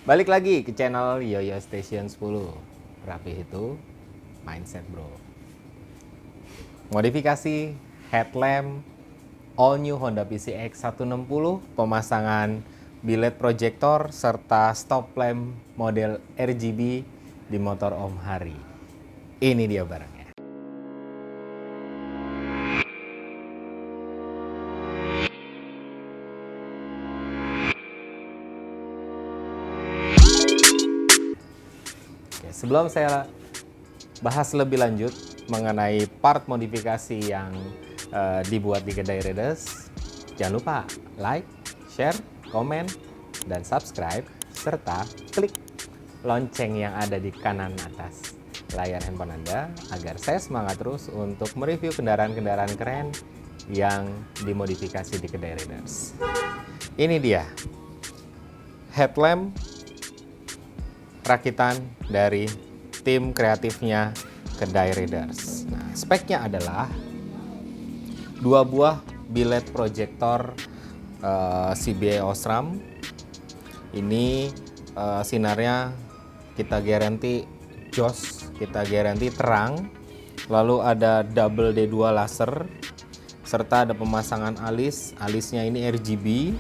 Balik lagi ke channel Yoyo Station 10. Rapi itu mindset bro. Modifikasi headlamp all new Honda PCX 160, pemasangan bilet proyektor serta stop lamp model RGB di motor Om Hari. Ini dia barangnya. Sebelum saya bahas lebih lanjut mengenai part modifikasi yang dibuat di kedai Raiders, jangan lupa like, share, komen, dan subscribe, serta klik lonceng yang ada di kanan atas layar handphone Anda agar saya semangat terus untuk mereview kendaraan-kendaraan keren yang dimodifikasi di kedai Raiders. Ini dia headlamp rakitan dari tim kreatifnya kedai Raiders. Nah, speknya adalah 2 buah bilet proyektor CBA Osram. Ini sinarnya kita garansi jos, kita garansi terang. Lalu ada double D2 laser serta ada pemasangan alis. Alisnya ini RGB.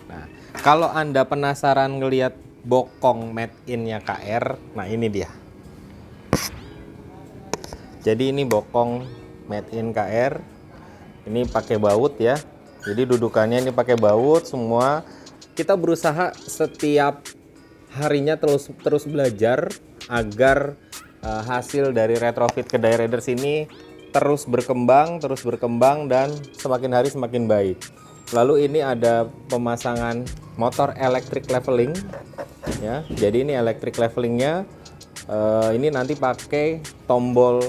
Nah, kalau Anda penasaran ngelihat bokong made in-nya KR, nah ini dia. Jadi ini bokong made in KR. Ini pakai baut ya. Jadi dudukannya ini pakai baut semua. Kita berusaha setiap harinya terus belajar agar hasil dari retrofit kedai Raiders ini terus berkembang dan semakin hari semakin baik. Lalu ini ada pemasangan motor electric leveling ya. Jadi ini electric levelingnya ini nanti pakai tombol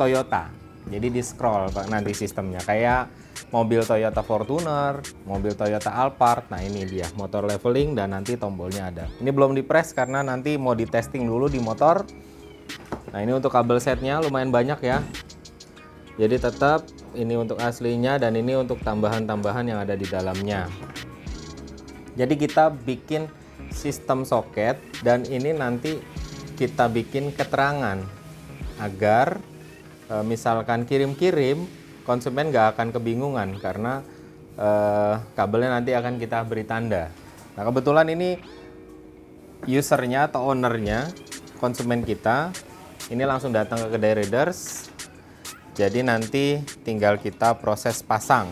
Toyota. Jadi di scroll nanti sistemnya kayak mobil Toyota Fortuner, mobil Toyota Alphard. Nah ini dia motor leveling dan nanti tombolnya ada. Ini belum di-press karena nanti mau di testing dulu di motor. Nah ini untuk kabel setnya lumayan banyak ya. Jadi tetap ini untuk aslinya dan ini untuk tambahan-tambahan yang ada di dalamnya. Jadi kita bikin sistem soket dan ini nanti kita bikin keterangan agar misalkan kirim-kirim konsumen nggak akan kebingungan karena kabelnya nanti akan kita beri tanda. Nah kebetulan ini usernya atau ownernya konsumen kita ini langsung datang ke kedai Raiders. Jadi nanti tinggal kita proses pasang.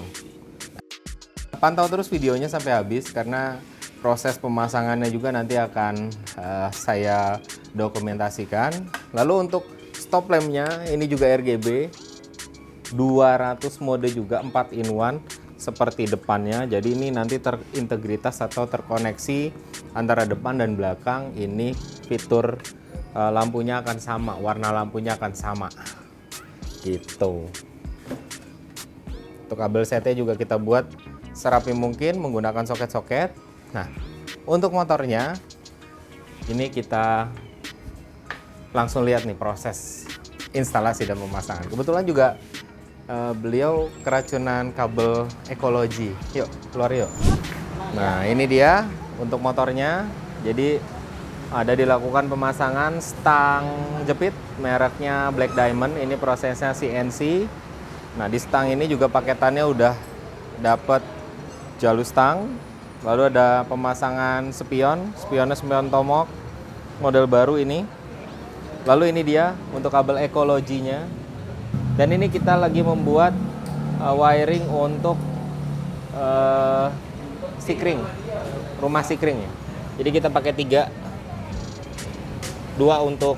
Pantau terus videonya sampai habis karena proses pemasangannya juga nanti akan saya dokumentasikan. Lalu untuk stop lampnya ini juga RGB 200 mode juga 4 in 1 seperti depannya. Jadi ini nanti terintegritas atau terkoneksi antara depan dan belakang. Ini fitur lampunya akan sama, warna lampunya akan sama gitu. Untuk kabel setnya juga kita buat serapi mungkin menggunakan soket-soket. Nah untuk motornya ini kita langsung lihat nih proses instalasi dan pemasangan. Kebetulan juga beliau keracunan kabel ekologi. Yuk keluar yuk. Nah ini dia untuk motornya. Jadi ada dilakukan pemasangan stang jepit mereknya Black Diamond. Ini prosesnya CNC. Nah di stang ini juga paketannya udah dapat jalur stang. Lalu ada pemasangan spionnya spion Tomok model baru ini. Lalu ini dia untuk kabel ekologinya. Dan ini kita lagi membuat wiring untuk sikring, rumah sikring ya. Jadi kita pakai 3, 2 untuk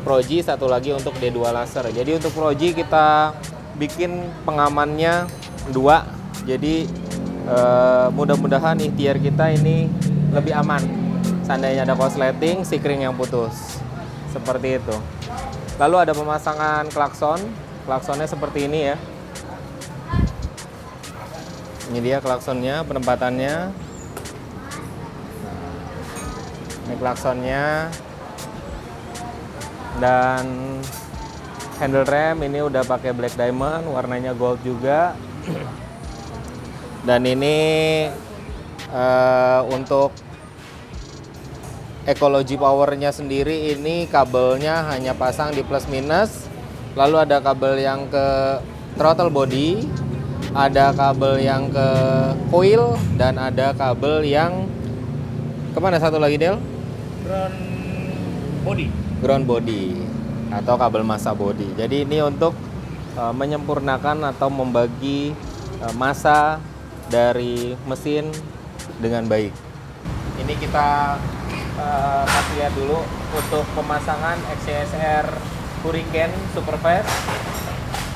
Proji, 1 lagi untuk D2 laser. Jadi untuk Proji kita bikin pengamannya 2. Jadi mudah-mudahan ikhtiar kita ini lebih aman. Seandainya ada korsleting, sikring yang putus. Seperti itu. Lalu ada pemasangan klakson. Klaksonnya seperti ini ya. Ini dia klaksonnya, penempatannya. Ini klaksonnya. Dan handle rem ini udah pakai Black Diamond, warnanya gold juga. Dan ini untuk Ecology powernya sendiri ini kabelnya hanya pasang di plus minus. Lalu ada kabel yang ke throttle body, ada kabel yang ke coil, dan ada kabel yang kemana satu lagi Del? Ground body atau kabel massa body. Jadi ini untuk menyempurnakan atau membagi massa dari mesin dengan baik. Ini kita kasih lihat dulu untuk pemasangan XCSR Hurricane Superfast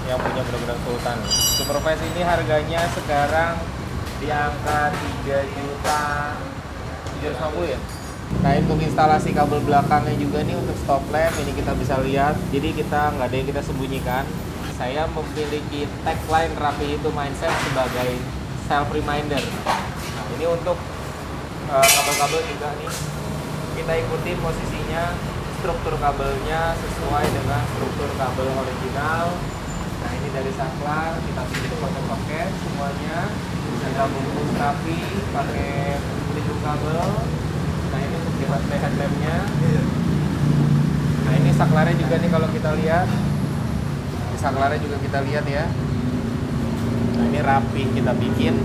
yang punya benar-benar sultan. Superfast ini harganya sekarang di angka 3.750.000 ya. Nah, untuk instalasi kabel belakangnya juga nih untuk stop lamp ini kita bisa lihat. Jadi kita nggak ada yang kita sembunyikan. Saya memiliki tagline Rapi Itu Mindset sebagai self reminder. Nah, ini untuk kabel-kabel juga nih. Kita ikuti posisinya, struktur kabelnya sesuai dengan struktur kabel original. Nah, ini dari saklar kita pilih soket-soket semuanya, kita bungkus rapi pakai pelindung kabel. Nah, ini untuk headlampnya. Nah, ini saklarnya juga nih kalau kita lihat. Di saklarnya juga kita lihat ya. Nah, ini rapi kita bikin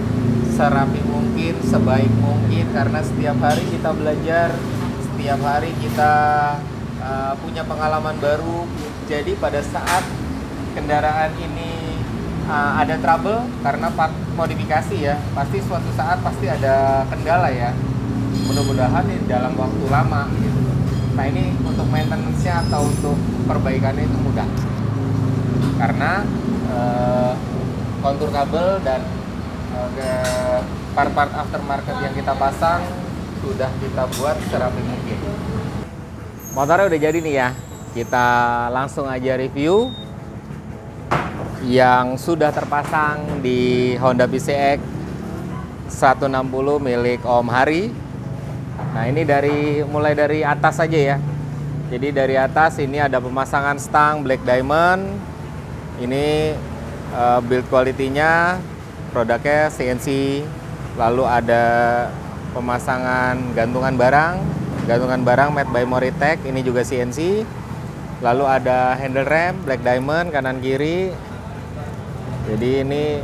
serapi mungkin, sebaik mungkin, karena setiap hari kita belajar, setiap hari kita punya pengalaman baru. Jadi pada saat kendaraan ini ada trouble karena part modifikasi ya, pasti suatu saat pasti ada kendala ya. Mudah-mudahan dalam waktu lama gitu. Nah, ini untuk maintenance-nya atau untuk perbaikannya itu mudah. Karena kontur kabel dan part-part aftermarket yang kita pasang sudah kita buat serapi mungkin. Motornya udah jadi nih ya. Kita langsung aja review yang sudah terpasang di Honda PCX 160 milik Om Hari. Nah, ini mulai dari atas aja ya. Jadi dari atas ini ada pemasangan stang Black Diamond. Ini build quality-nya, produknya CNC. Lalu ada pemasangan gantungan barang made by Moritech, ini juga CNC. Lalu ada handle rem Black Diamond kanan kiri. Jadi ini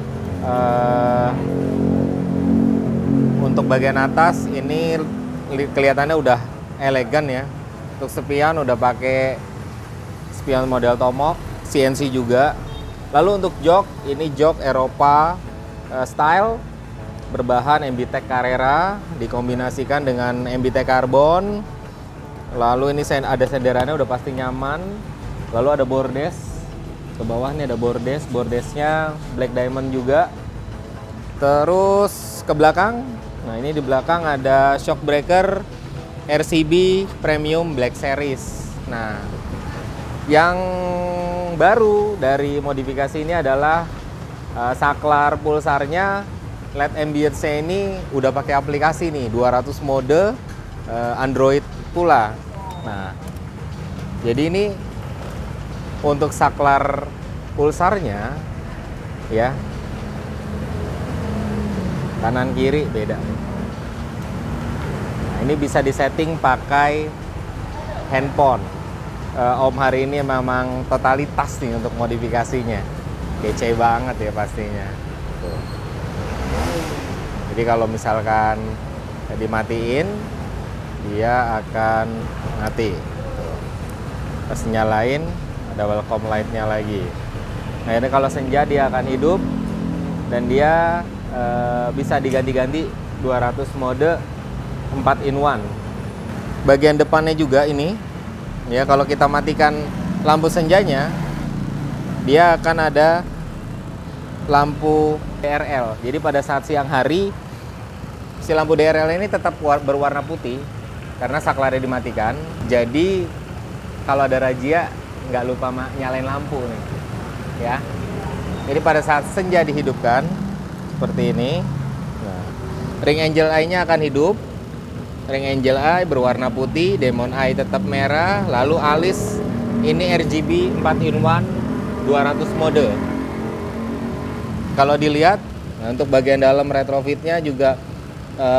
untuk bagian atas ini kelihatannya udah elegan ya. Untuk spion udah pakai spion model Tomok, CNC juga. Lalu untuk jok, ini jok Eropa style berbahan MBTech Carrera dikombinasikan dengan MBTech Carbon. Lalu ini ada senderannya udah pasti nyaman. Lalu ada bordes. Ke bawah nih ada bordesnya Black Diamond juga. Terus ke belakang, nah ini di belakang ada shock breaker RCB Premium Black Series. Nah, yang baru dari modifikasi ini adalah saklar pulsarnya LED ambience ini udah pakai aplikasi nih, 200 mode Android pula. Nah, jadi ini untuk saklar pulsarnya ya, kanan kiri beda. Nah, ini bisa disetting pakai handphone. Om Hari ini memang totalitas nih untuk modifikasinya, kece banget ya pastinya. Tuh. Jadi kalau misalkan dimatiin, dia akan mati. Tuh. Terus nyalain, ada welcome light-nya lagi. Nah, ini kalau senja dia akan hidup dan dia bisa diganti-ganti 200 mode 4 in 1. Bagian depannya juga ini ya, kalau kita matikan lampu senjanya, dia akan ada lampu DRL. Jadi pada saat siang hari, si lampu DRL ini tetap berwarna putih karena saklarnya dimatikan. Jadi kalau ada razia, nggak lupa nyalain lampu nih, ya. Jadi pada saat senja dihidupkan seperti ini. Nah, ring angel eye-nya akan hidup. Ring angel eye berwarna putih, demon eye tetap merah, lalu alis ini RGB 4 in 1 200 mode. Kalau dilihat, nah untuk bagian dalam retrofitnya juga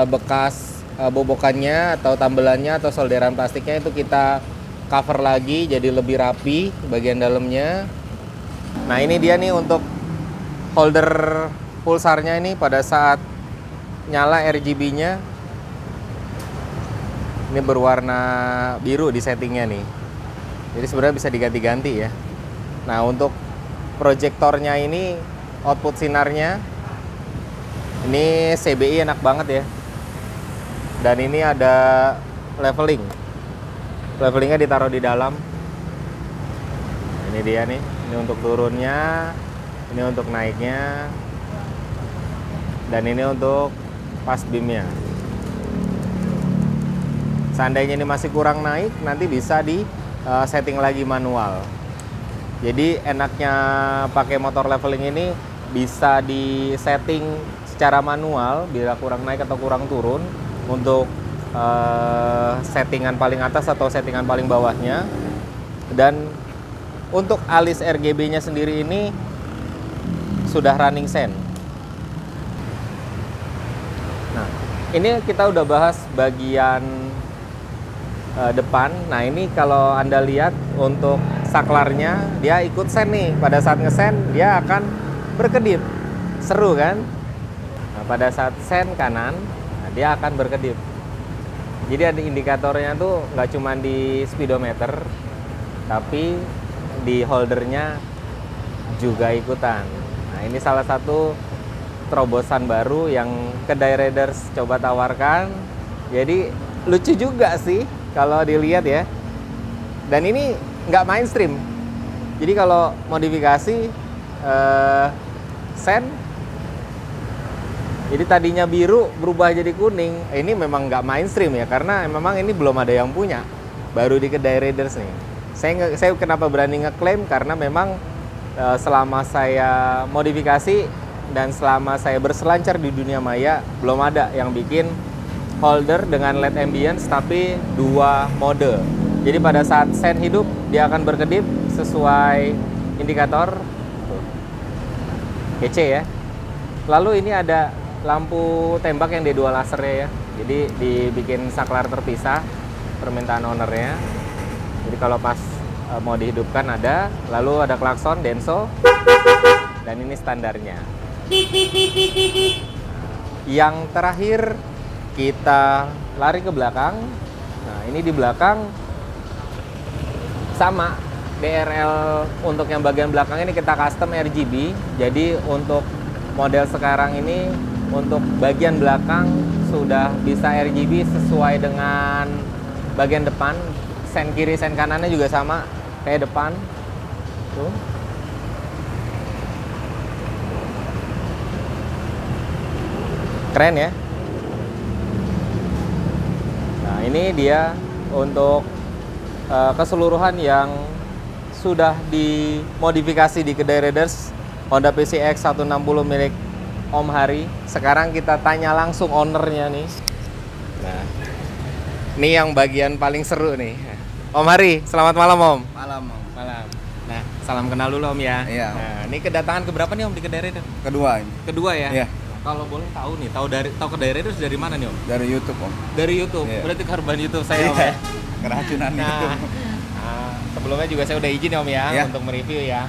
bekas bobokannya atau tambelannya atau solderan plastiknya itu kita cover lagi jadi lebih rapi bagian dalamnya. Nah ini dia nih untuk holder pulsarnya ini pada saat nyala RGB-nya ini berwarna biru di settingnya nih. Jadi sebenarnya bisa diganti-ganti ya. Nah untuk proyektornya ini output sinarnya ini CBI enak banget ya. Dan ini ada leveling. Levelingnya ditaruh di dalam. Ini dia nih. Ini untuk turunnya, ini untuk naiknya, dan ini untuk pas beamnya. Seandainya ini masih kurang naik, nanti bisa di setting lagi manual. Jadi enaknya pakai motor leveling ini bisa di setting secara manual bila kurang naik atau kurang turun untuk settingan paling atas atau settingan paling bawahnya. Dan untuk alis RGB-nya sendiri ini sudah running sen. Nah, ini kita udah bahas bagian depan. Nah, ini kalau Anda lihat untuk saklarnya dia ikut sen nih. Pada saat ngesen dia akan berkedip. Seru kan? Nah, pada saat sen kanan, nah, dia akan berkedip. Jadi ada indikatornya tuh nggak cuma di speedometer, tapi di holdernya juga ikutan. Nah ini salah satu terobosan baru yang kedai Raiders coba tawarkan. Jadi lucu juga sih kalau dilihat ya. Dan ini nggak mainstream. Jadi kalau modifikasi sen, jadi tadinya biru berubah jadi kuning. Ini memang nggak mainstream ya, karena memang ini belum ada yang punya. Baru di kedai Raiders nih. Saya kenapa berani ngeklaim, karena memang selama saya modifikasi dan selama saya berselancar di dunia maya belum ada yang bikin holder dengan LED ambience tapi 2 mode. Jadi pada saat sen hidup dia akan berkedip sesuai indikator. Tuh. Kece ya. Lalu ini ada lampu tembak yang D2 lasernya ya. Jadi dibikin saklar terpisah permintaan ownernya. Jadi kalau pas mau dihidupkan ada, lalu ada klakson, denso, dan ini standarnya. Yang terakhir kita lari ke belakang. Nah ini di belakang sama DRL untuk yang bagian belakang ini kita custom RGB. Jadi untuk model sekarang ini untuk bagian belakang sudah bisa RGB sesuai dengan bagian depan. Sen kiri, sen kanannya juga sama kayak depan. Tuh. Keren ya. Nah, ini dia untuk keseluruhan yang sudah dimodifikasi di kedai Raiders Honda PCX 160 milik Om Hari. Sekarang kita tanya langsung ownernya nih. Nah, ini yang bagian paling seru nih. Om Hari, selamat malam Om. Malam, Om. Malam. Nah, salam kenal dulu Om ya. Iya. Nah, ini kedatangan keberapa nih Om di kedai Raiders? Kedua ini. Kedua ya. Iya. Kalau boleh tahu nih, tahu kedai Raiders dari mana nih Om? Dari YouTube, Om. Dari YouTube. Iya. Berarti korban YouTube saya Om Iya. ya. Keracunan Nah, YouTube. sebelumnya juga saya udah izin ya Om ya Iya. untuk mereview ya.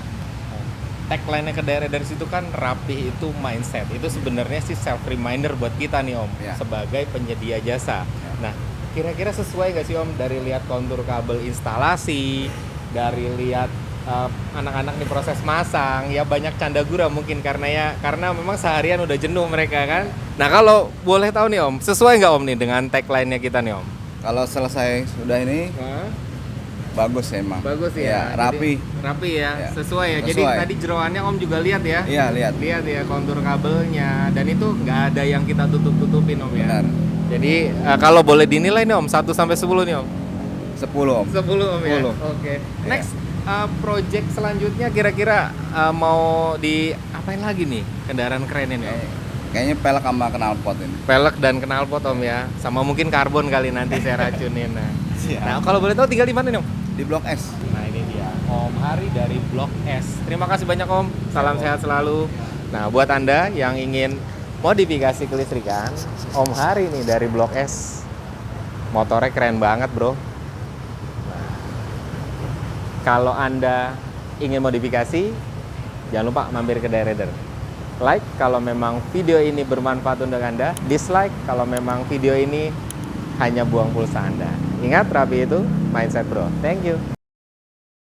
Tagline-nya kedai Raiders itu kan rapi itu mindset. Itu sebenarnya sih self reminder buat kita nih Om Iya. sebagai penyedia jasa. Iya. Nah, kira-kira sesuai nggak sih Om dari lihat kontur kabel instalasi, dari lihat anak-anak di proses masang, ya banyak canda gurau mungkin karena memang seharian udah jenuh mereka kan. Nah kalau boleh tahu nih Om, sesuai nggak Om nih dengan tagline-nya kita nih Om? Kalau selesai sudah ini bagus emang. Bagus ya. ya. Rapi. Jadi, rapi ya, Ya. sesuai ya. Jadi Sesuai. tadi jeroannya Om juga lihat ya. Iya, lihat. Lihat ya kontur kabelnya, dan itu nggak ada yang kita tutup-tutupin Om ya. Benar. Jadi kalau boleh dinilai nih Om 1 sampai 10 nih Om. 10, Om. 10 Om ya. 10. Oke. Iya. Next project selanjutnya kira-kira mau diapain lagi nih kendaraan keren ini Om? Kayaknya pelek sama knalpot ini. Pelek dan knalpot Om ya. Sama mungkin karbon kali nanti saya racunin. Nah. Siap. Nah, kalau boleh tahu tinggal di mana nih Om? Di Blok S. Nah, ini dia Om Hari dari Blok S. Terima kasih banyak Om. Salam sehat selalu. Nah, buat Anda yang ingin modifikasi kelistrikan Om Hari nih dari Blok S. Motornya keren banget, bro. Nah, kalau Anda ingin modifikasi, jangan lupa mampir ke Rider. Like kalau memang video ini bermanfaat untuk Anda, dislike kalau memang video ini hanya buang pulsa Anda. Ingat, rapi itu mindset, bro. Thank you.